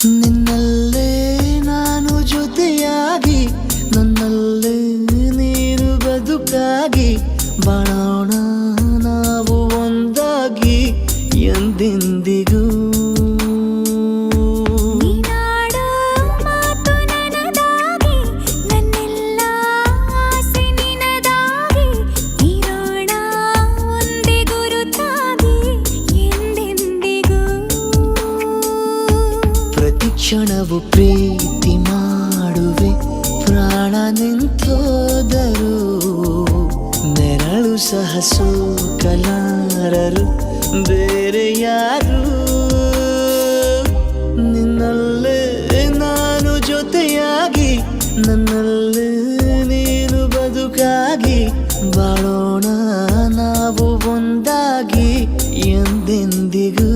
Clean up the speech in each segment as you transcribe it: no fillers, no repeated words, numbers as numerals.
ನಿನ್ನಲ್ಲೇ ನಾನು ಜೊತೆಯಾಗಿ ನನ್ನಲ್ಲೇ ನೀನು ಬದುಕಾಗಿ ಬಾಳೋಣ ನಾವು ಒಂದಾಗಿ ಎಂದೆಂದಿಗೂ. ಕ್ಷಣವು ಪ್ರೀತಿ ಮಾಡುವೆ ಪ್ರಾಣ ನಿಂತೋದರು ನೆರಳು ಸಹ ಸೋಕಲಾರರು ಬೇರೆ ಯಾರು. ನಿನ್ನಲ್ಲೇ ನಾನು ಜೊತೆಯಾಗಿ ನನ್ನಲ್ಲೇ ನೀನು ಬದುಕಾಗಿ ಬಾಳೋಣ ನಾವು ಒಂದಾಗಿ ಎಂದೆಂದಿಗೂ.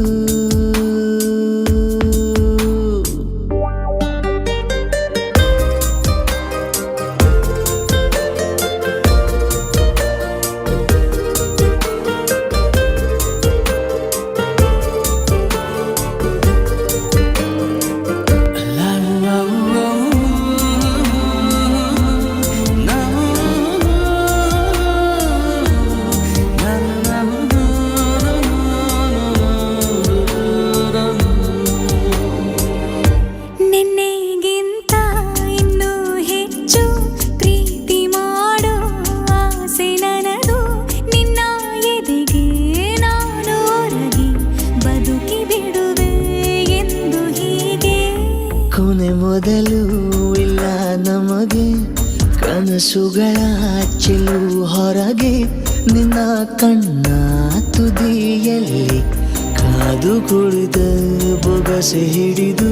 ಕೊನೆ ಮೊದಲು ಇಲ್ಲ ನಮಗೆ ಕನಸುಗಳ ಚೆಲು ಹೊರಗೆ ನಿನ್ನ ಕಣ್ಣ ತುದಿಯಲ್ಲಿ ಕಾದು ಕುಳಿತ ಬೊಗಸೆ ಹಿಡಿದು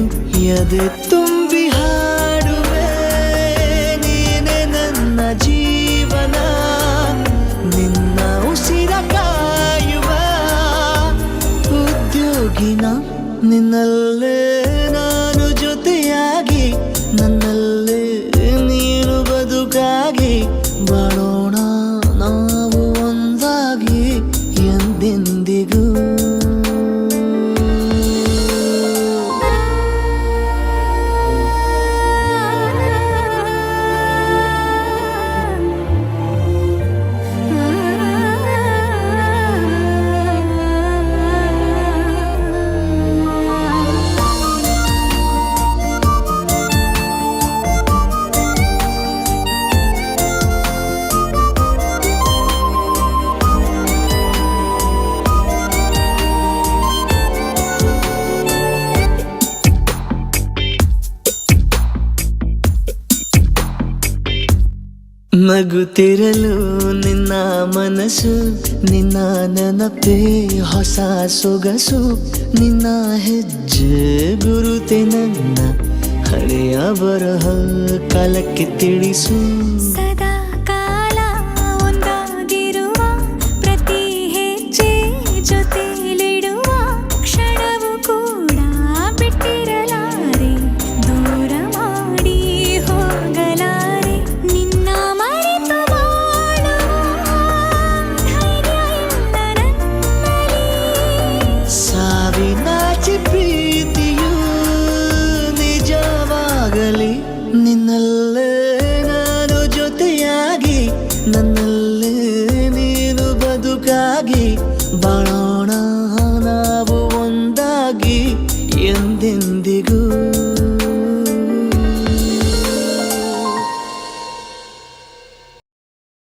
ಎದೆ ತುಂಬಿ ಹಾಡುವೆ ನೀನೆ ನನ್ನ ಜೀವನ ನಿನ್ನ ಉಸಿರ ಕಾಯುವ ಉದ್ಯೋಗಿನ ನಿನ್ನಲ್ಲೇ ನಾನು ಜೊತೆಯಾಗಿ ನನ್ನಲ್ಲೇ ನೀನು ಬದುಕಾಗಿ ಬಾಳೋಣ ನಾವು ಒಂದಾಗಿ ಎಂದೆಂದಿಗೂ. ನಗುತ್ತಿರಲು ನಿನ್ನ ಮನಸ್ಸು ನಿನ್ನ ನೆನಪೇ ಹೊಸ ಸೊಗಸು ನಿನ್ನ ಹೆಜ್ಜೆ ಗುರುತೆ ನನ್ನ ಹಳೆಯ ಬರಹ ಕಾಲಕ್ಕೆ ತಿಳಿಸು. ಸದಾ ಕಾಲ ಒಂದಾಗಿರುವ ಪ್ರತಿ ಹೆಜ್ಜೆ ಜೊತೆಲಿಡುವ ಕ್ಷಣವು ಕೂಡ ಬಿಟ್ಟಿರಲಾರೆ ದೂರ ಮಾಡಿ ಹೋಗಲಾರೆ ನಿನ್ನ ಮರೆತು ಬಾಳುವ ಧೈರ್ಯ ಇಲ್ಲ ನನ್ನಲ್ಲಿ. ಸಾವಿನಾಚೆ ಪ್ರೀತಿಯು ನಿಜವಾಗಲಿ ನಿನ್ನಲ್ಲೇ ನಾನು ಜೊತೆಯಾಗಿ ನನ್ನಲ್ಲೇ ನೀನು ಬದುಕಾಗಿ ಬಾಳ